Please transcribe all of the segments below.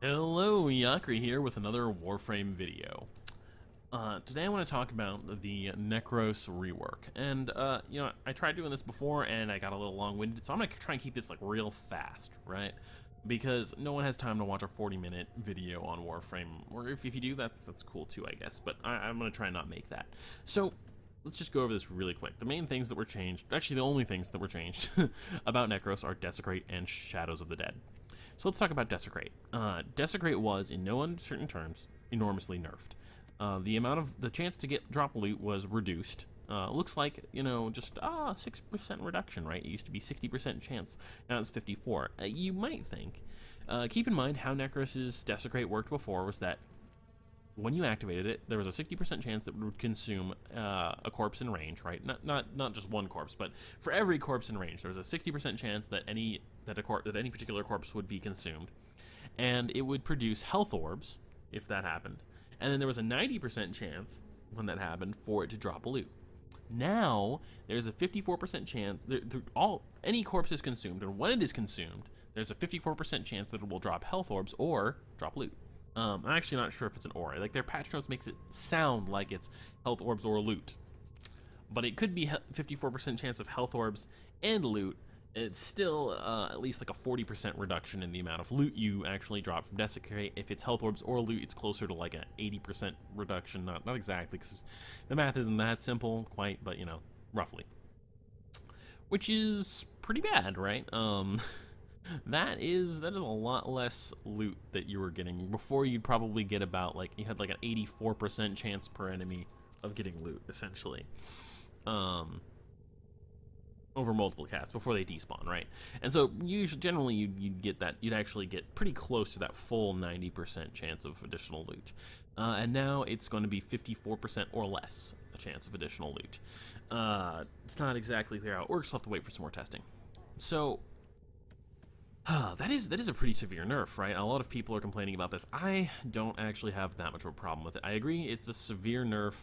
Hello, Yakri here with another Warframe video. Today I want to talk about the Nekros Rework, and I tried doing this before and I got a little long-winded, so I'm gonna try and keep this like real fast, right? Because no one has time to watch a 40-minute video on Warframe, or if you do, that's cool too, I guess. But I'm gonna try and not make that. So let's just go over this really quick. The main things that were changed, actually the only things that were changed about Nekros are Desecrate and Shadows of the Dead. So let's talk about Desecrate. Desecrate was, in no uncertain terms, enormously nerfed. The chance to drop loot was reduced. Looks like, just 6% reduction, right? It used to be 60% chance, now it's 54. You might think. Keep in mind how Nekros's Desecrate worked before was that when you activated it, there was a 60% chance that it would consume a corpse in range, right? Not just one corpse, but for every corpse in range, there was a 60% chance that any particular corpse would be consumed, and it would produce health orbs if that happened. And then there was a 90% chance when that happened for it to drop loot. Now there's a 54% chance any corpse is consumed, and when it is consumed, there's a 54% chance that it will drop health orbs or drop loot. I'm actually not sure if it's an or. Like, their patch notes makes it sound like it's health orbs or loot, but it could be 54% chance of health orbs and loot. It's still at least like a 40% reduction in the amount of loot you actually drop from Desecrate. If it's health orbs or loot, it's closer to like an 80% reduction. Not exactly, because the math isn't that simple quite, but roughly. Which is pretty bad, right? That is a lot less loot that you were getting. Before, you'd probably get about, like, you had like an 84% chance per enemy of getting loot, essentially. Over multiple casts before they despawn, right? And so generally you'd get that, you'd actually get pretty close to that full 90% chance of additional loot. And now it's going to be 54% or less a chance of additional loot. It's not exactly clear how it works. We'll have to wait for some more testing. So that is a pretty severe nerf, right? A lot of people are complaining about this. I don't actually have that much of a problem with it. I agree, it's a severe nerf.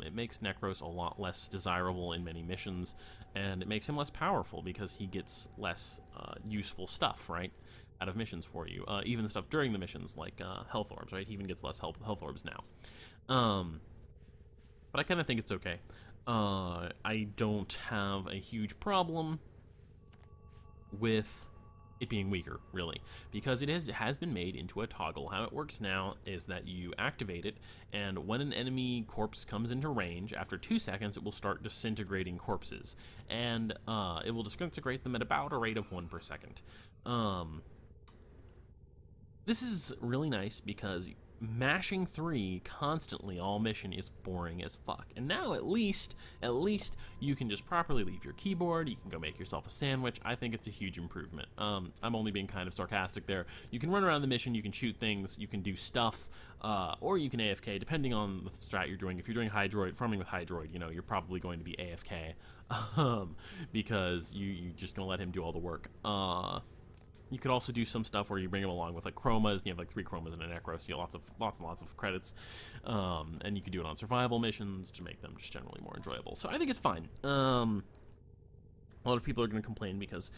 It makes Nekros a lot less desirable in many missions, and it makes him less powerful because he gets less useful stuff, right, out of missions for you. Even the stuff during the missions, like health orbs, right? He even gets less health orbs now. But I kind of think it's okay. I don't have a huge problem with it being weaker, really, because it has been made into a toggle. How it works now is that you activate it, and when an enemy corpse comes into range, after 2 seconds it will start disintegrating corpses, and it will disintegrate them at about a rate of 1 per second. This is really nice because mashing 3 constantly all mission is boring as fuck. And now at least you can just properly leave your keyboard, you can go make yourself a sandwich. I think it's a huge improvement. I'm only being kind of sarcastic there. You can run around the mission, you can shoot things, you can do stuff, or you can AFK, depending on the strat you're doing. If you're doing Hydroid, farming with Hydroid, you're probably going to be AFK, because you're just gonna let him do all the work. You could also do some stuff where you bring them along with like chromas, and you have like 3 chromas in a Necros, you get lots and lots of credits, and you can do it on survival missions to make them just generally more enjoyable. So I think it's fine. A lot of people are going to complain because,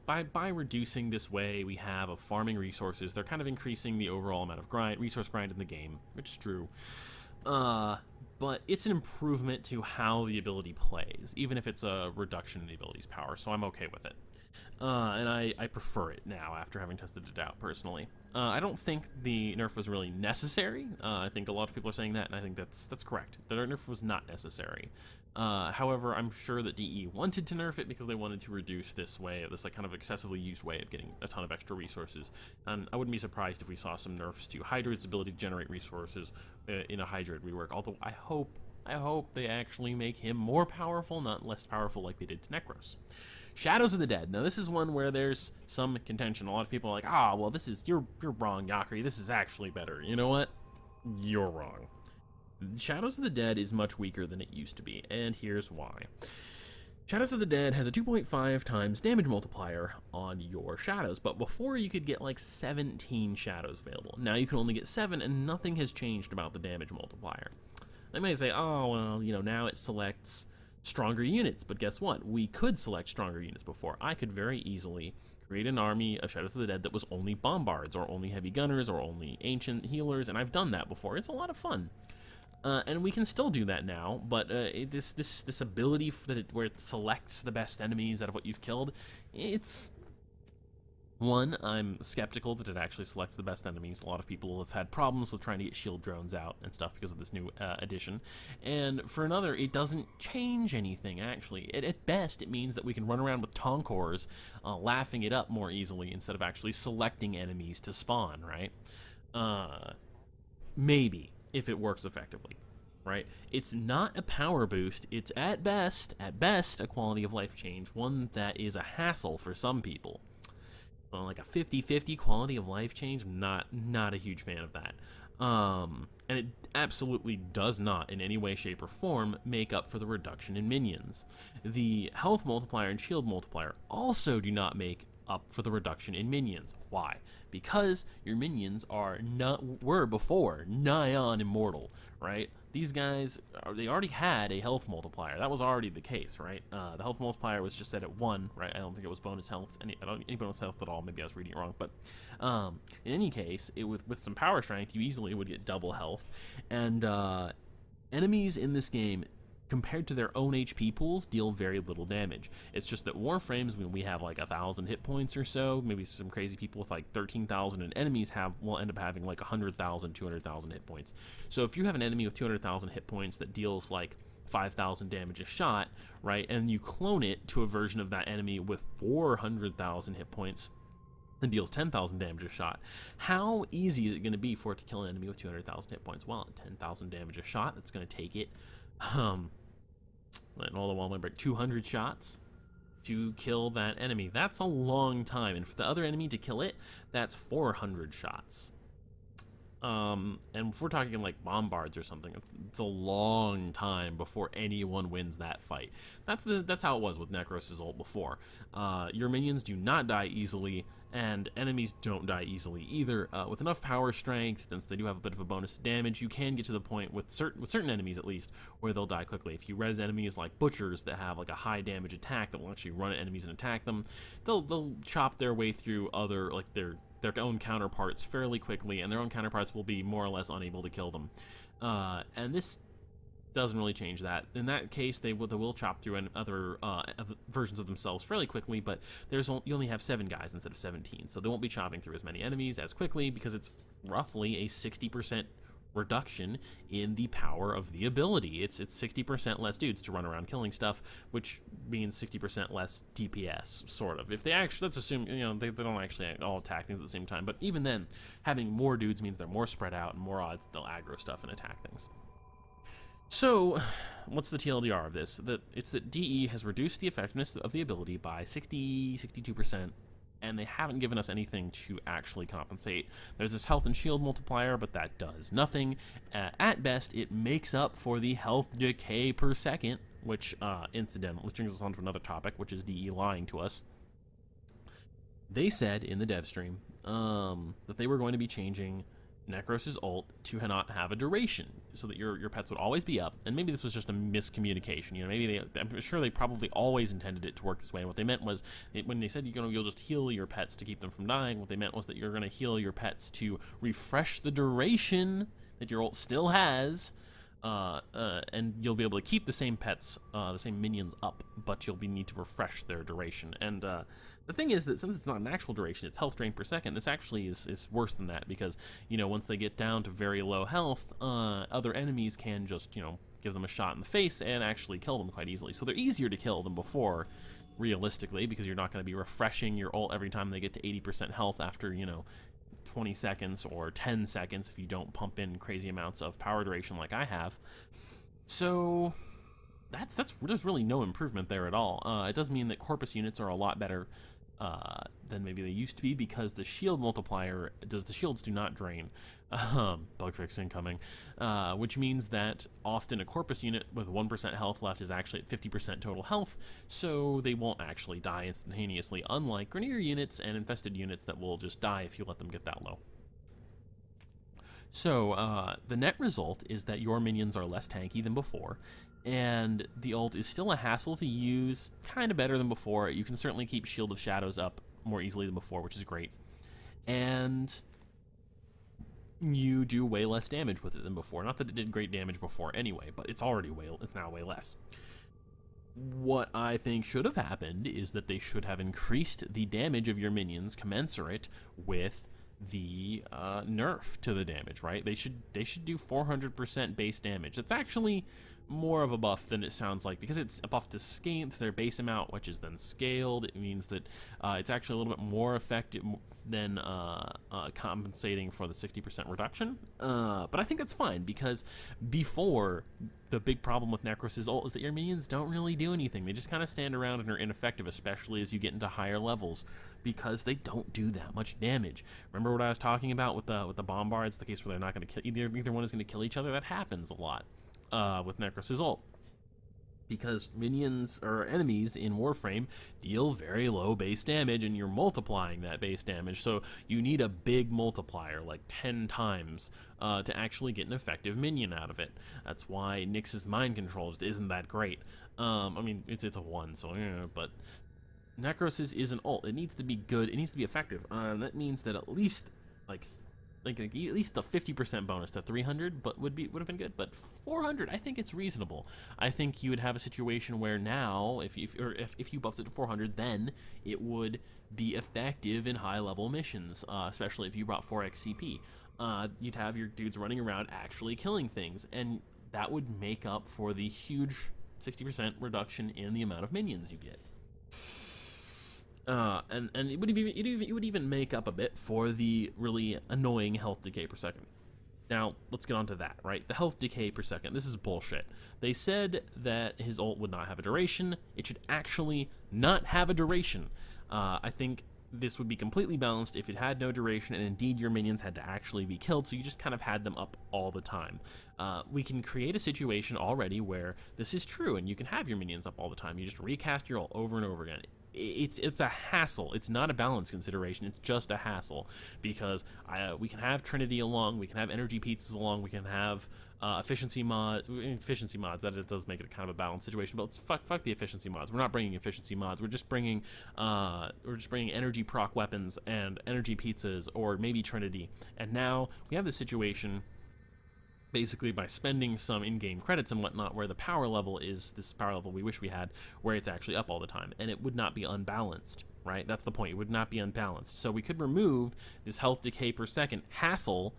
by reducing this way we have of farming resources, they're kind of increasing the overall amount of resource grind in the game, which is true. But it's an improvement to how the ability plays, even if it's a reduction in the ability's power, so I'm okay with it. And I prefer it now after having tested it out personally. I don't think the nerf was really necessary. I think a lot of people are saying that, and I think that's correct. The nerf was not necessary. However, I'm sure that DE wanted to nerf it because they wanted to reduce this like kind of excessively used way of getting a ton of extra resources. And I wouldn't be surprised if we saw some nerfs to Hydroid's ability to generate resources in a Hydroid rework. Although I hope they actually make him more powerful, not less powerful like they did to Nekros. Shadows of the Dead. Now, this is one where there's some contention. A lot of people are like, well, you're wrong, Yakri. This is actually better. You know what? You're wrong. Shadows of the Dead is much weaker than it used to be, and here's why. Shadows of the Dead has a 2.5 times damage multiplier on your shadows, but before you could get like 17 shadows available. Now you can only get 7, and nothing has changed about the damage multiplier. They may say, well, now it selects stronger units, but guess what? We could select stronger units before. I could very easily create an army of Shadows of the Dead that was only bombards or only heavy gunners or only ancient healers, and I've done that before. It's a lot of fun. And we can still do that now, but this ability where it selects the best enemies out of what you've killed, it's... One, I'm skeptical that it actually selects the best enemies. A lot of people have had problems with trying to get shield drones out and stuff because of this new addition. And for another, it doesn't change anything, actually. At best, it means that we can run around with Tonkors, laughing it up more easily instead of actually selecting enemies to spawn, right? Maybe, if it works effectively, right? It's not a power boost. It's at best, a quality of life change, one that is a hassle for some people. Like a 50-50 quality of life change, I'm not a huge fan of that. And it absolutely does not in any way, shape, or form make up for the reduction in minions. The health multiplier and shield multiplier also do not make up for the reduction in minions. Why? Because your minions were before nigh on immortal, right? These guys, they already had a health multiplier. That was already the case, right? The health multiplier was just set at 1, right? I don't think it was bonus health, any bonus health at all. Maybe I was reading it wrong, but in any case, with some power strength, you easily would get double health. And enemies in this game, compared to their own HP pools, deal very little damage. It's just that Warframes, when we have like 1,000 hit points or so, maybe some crazy people with like 13,000, and enemies will end up having like 100,000, 200,000 hit points. So if you have an enemy with 200,000 hit points that deals like 5,000 damage a shot, right, and you clone it to a version of that enemy with 400,000 hit points and deals 10,000 damage a shot, how easy is it going to be for it to kill an enemy with 200,000 hit points? Well, 10,000 damage a shot, that's going to take it and all the while, I break 200 shots to kill that enemy. That's a long time, and for the other enemy to kill it, that's 400 shots. And if we're talking like bombards or something, it's a long time before anyone wins that fight. That's how it was with Nekros' ult before. Your minions do not die easily, and enemies don't die easily either. With enough power strength, since they do have a bit of a bonus to damage, you can get to the point with certain enemies at least where they'll die quickly. If you res enemies like butchers that have like a high damage attack that will actually run at enemies and attack them, they'll chop their way through other like their own counterparts fairly quickly, and their own counterparts will be more or less unable to kill them. And this doesn't really change that. In that case, they will chop through other versions of themselves fairly quickly, but you only have 7 guys instead of 17, so they won't be chopping through as many enemies as quickly because it's roughly a 60% reduction in the power of the ability. It's 60% less dudes to run around killing stuff, which means 60% less DPS, sort of. If they actually, let's assume, they don't actually all attack things at the same time, but even then, having more dudes means they're more spread out and more odds they'll aggro stuff and attack things. So, what's the TLDR of this? It's that DE has reduced the effectiveness of the ability by 62%, and they haven't given us anything to actually compensate. There's this health and shield multiplier, but that does nothing. At best, it makes up for the health decay per second, which, incidentally, brings us on to another topic, which is DE lying to us. They said in the dev stream that they were going to be changing Nekros' ult to not have a duration, so that your pets would always be up. And maybe this was just a miscommunication. Maybe I'm sure they probably always intended it to work this way. And what they meant was, when they said you'll just heal your pets to keep them from dying, what they meant was that you're going to heal your pets to refresh the duration that your ult still has. And you'll be able to keep the same pets, the same minions up, but you'll need to refresh their duration. And the thing is that since it's not an actual duration, it's health drain per second, this actually is worse than that, because, once they get down to very low health, other enemies can just, give them a shot in the face and actually kill them quite easily. So they're easier to kill than before, realistically, because you're not going to be refreshing your ult every time they get to 80% health after, 20 seconds or 10 seconds if you don't pump in crazy amounts of power duration like I have. So there's really no improvement there at all. It does mean that Corpus units are a lot better than maybe they used to be, because the shield multiplier the shields do not drain. Bug fix incoming. Which means that often a Corpus unit with 1% health left is actually at 50% total health, so they won't actually die instantaneously, unlike Grineer units and infested units that will just die if you let them get that low. So the net result is that your minions are less tanky than before, and the ult is still a hassle to use, kind of better than before. You can certainly keep Shield of Shadows up more easily than before, which is great. And you do way less damage with it than before. Not that it did great damage before anyway, but it's now way less. What I think should have happened is that they should have increased the damage of your minions commensurate with the nerf to the damage, right? They should do 400% base damage. That's actually more of a buff than it sounds like, because it's a buff to their base amount, which is then scaled. It means that it's actually a little bit more effective than compensating for the 60% reduction. But I think that's fine, because before, the big problem with Nekros' ult is that your minions don't really do anything. They just kind of stand around and are ineffective, especially as you get into higher levels, because they don't do that much damage. Remember what I was talking about with the bombards, the case where they're not going to kill either one is going to kill each other? That happens a lot with Nekros' ult, because minions or enemies in Warframe deal very low base damage, and you're multiplying that base damage, so you need a big multiplier, like 10 times, to actually get an effective minion out of it. That's why Nyx's mind control just isn't that great. I mean, it's a 1, so but Nekros is an ult. It needs to be good. It needs to be effective. That means that at least at least a 50% bonus to 300, but would have been good. But 400, I think it's reasonable. I think you would have a situation where now, if you buffed it to 400, then it would be effective in high level missions, especially if you brought 4x CP. You'd have your dudes running around actually killing things, and that would make up for the huge 60% reduction in the amount of minions you get. And it would even make up a bit for the really annoying health decay per second. Now, let's get on to that, right? The health decay per second, this is bullshit. They said that his ult would not have a duration. It should actually not have a duration. I think this would be completely balanced if it had no duration, and indeed your minions had to actually be killed, so you just kind of had them up all the time. We can create a situation already where this is true, and you can have your minions up all the time. You just recast your ult over and over again. It's a hassle. It's not a balance consideration. It's just a hassle, because we can have Trinity along, we can have energy pizzas along, we can have efficiency mods. That it does make it kind of a balanced situation, but let's fuck the efficiency mods. We're not bringing efficiency mods. We're just bringing energy proc weapons and energy pizzas, or maybe Trinity. And now we have this situation, basically by spending some in-game credits and whatnot, where the power level is this power level we wish we had, where it's actually up all the time, and it would not be unbalanced, right? That's the point. It would not be unbalanced. So we could remove this health decay per second hassle,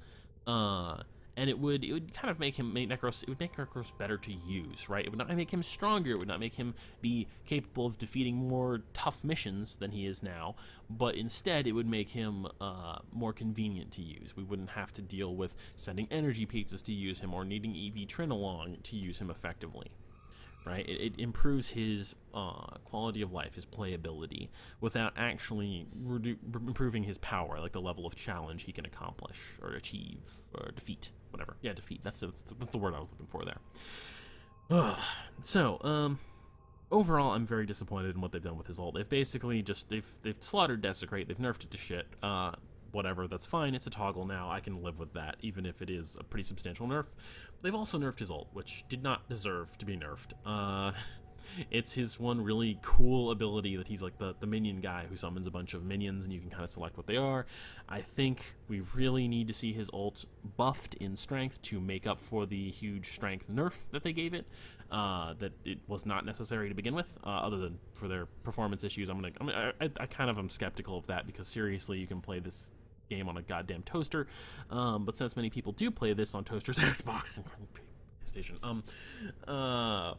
and it would kind of make Nekros better to use, right? It would not make him stronger. It would not make him be capable of defeating more tough missions than he is now, but instead it would make him more convenient to use. We wouldn't have to deal with spending energy pizzas to use him, or needing EV Trin along to use him effectively. Right? It improves his quality of life, his playability, without actually improving his power, like the level of challenge he can accomplish, or achieve, or defeat, whatever. Yeah, defeat. That's the word I was looking for there. So, overall, I'm very disappointed in what they've done with his ult. They've basically just they've slaughtered Desecrate. They've nerfed it to shit. Whatever, that's fine. It's a toggle now. I can live with that, even if it is a pretty substantial nerf. They've also nerfed his ult, which did not deserve to be nerfed. It's his one really cool ability that he's like the minion guy who summons a bunch of minions, and you can kind of select what they are. I think we really need to see his ult buffed in strength to make up for the huge strength nerf that they gave it. That it was not necessary to begin with, other than for their performance issues. I kind of am skeptical of that, because seriously, you can play this game on a goddamn toaster, but since many people do play this on toasters, Xbox, and PlayStation,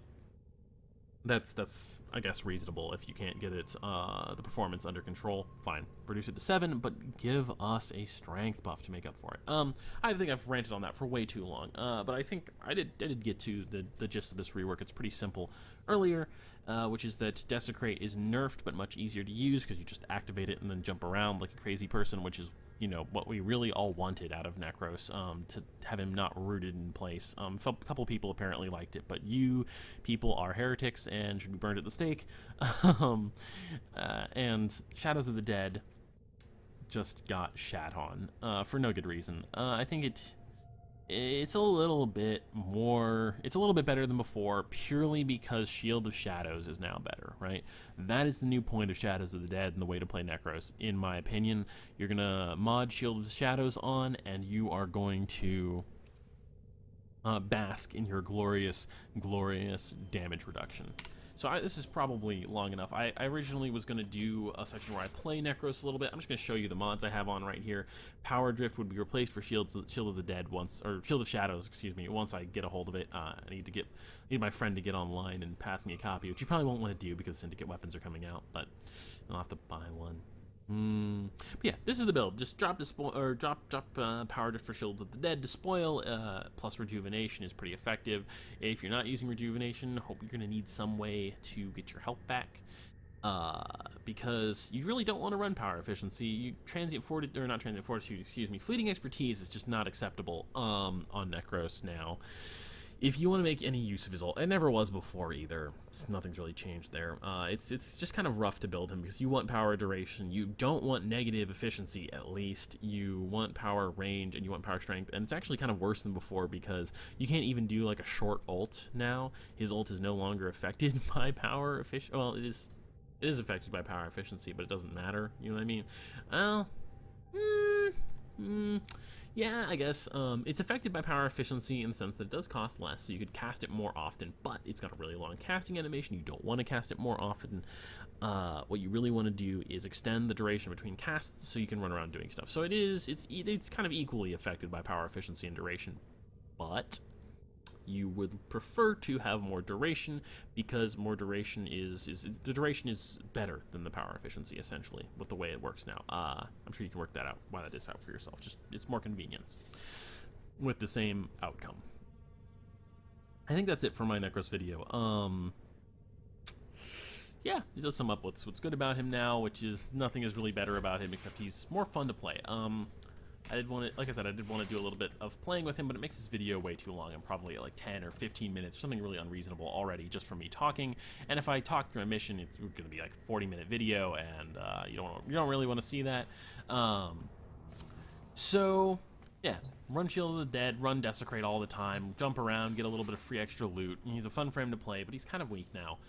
that's I guess reasonable. If you can't get it the performance under control, fine, reduce it to 7, but give us a strength buff to make up for it. I think I've ranted on that for way too long, but I think I did get to the gist of this rework. It's pretty simple earlier, which is that Desecrate is nerfed but much easier to use, because you just activate it and then jump around like a crazy person, which is, you know, what we really all wanted out of Nekros, to have him not rooted in place. A couple people apparently liked it, but you people are heretics and should be burned at the stake. And Shadows of the Dead just got shat on for no good reason. I think it's a little bit more, it's a little bit better than before, purely because Shield of Shadows is now better, right? That is the new point of Shadows of the Dead and the way to play Nekros, in my opinion. You're gonna mod Shield of the Shadows on, and you are going to bask in your glorious, glorious damage reduction. So this is probably long enough. I originally was going to do a section where I play Nekros a little bit. I'm just going to show you the mods I have on right here. Power Drift would be replaced for Shield of the Dead once, or Shield of Shadows, excuse me, once I get a hold of it. I need my friend to get online and pass me a copy, which you probably won't want to do because Syndicate weapons are coming out, but I'll have to buy one. But yeah, this is the build. Just drop Power Drift for Shield of the Dead. Despoil plus Rejuvenation is pretty effective. If you're not using Rejuvenation, hope you're going to need some way to get your health back. Because you really don't want to run Power Efficiency. Fleeting Expertise is just not acceptable on Nekros now. If you want to make any use of his ult, it never was before either. Nothing's really changed there. It's just kind of rough to build him because you want power duration. You don't want negative efficiency, at least. You want power range and you want power strength. And it's actually kind of worse than before because you can't even do like a short ult now. His ult is no longer affected by power efficiency. Well, it is affected by power efficiency, but it doesn't matter. You know what I mean? Well, yeah, I guess. It's affected by power efficiency in the sense that it does cost less, so you could cast it more often, but it's got a really long casting animation. You don't want to cast it more often. What you really want to do is extend the duration between casts so you can run around doing stuff. So it's kind of equally affected by power efficiency and duration, but you would prefer to have more duration because more duration the duration is better than the power efficiency, essentially, with the way it works now. I'm sure you can work that out, why that is out for yourself. Just, it's more convenience with the same outcome. I think that's it for my Nekros video. Yeah, he does sum up what's good about him now, which is nothing is really better about him except he's more fun to play. Like I said, I did want to do a little bit of playing with him, but it makes this video way too long. I'm probably at like 10 or 15 minutes, or something really unreasonable already just from me talking. And if I talk through a mission, it's going to be like a 40-minute video, and you don't really want to see that. So yeah, run Shield of the Dead, run Desecrate all the time, jump around, get a little bit of free extra loot. He's a fun frame to play, but he's kind of weak now.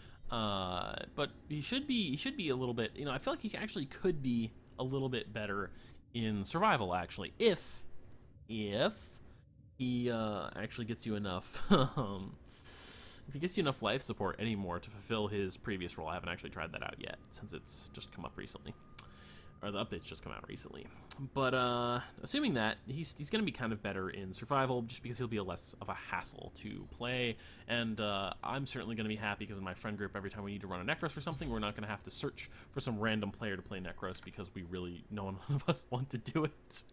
But he should be a little bit. You know, I feel like he actually could be a little bit better in survival, actually, if he actually gets you enough if he gets you enough life support anymore to fulfill his previous role. I haven't actually tried that out yet since it's just come up recently, or the update's just come out recently. But assuming that, he's going to be kind of better in survival just because he'll be less of a hassle to play, and I'm certainly going to be happy because in my friend group, every time we need to run a Nekros for something, we're not going to have to search for some random player to play Nekros because no one of us want to do it.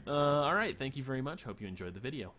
Alright, thank you very much. Hope you enjoyed the video.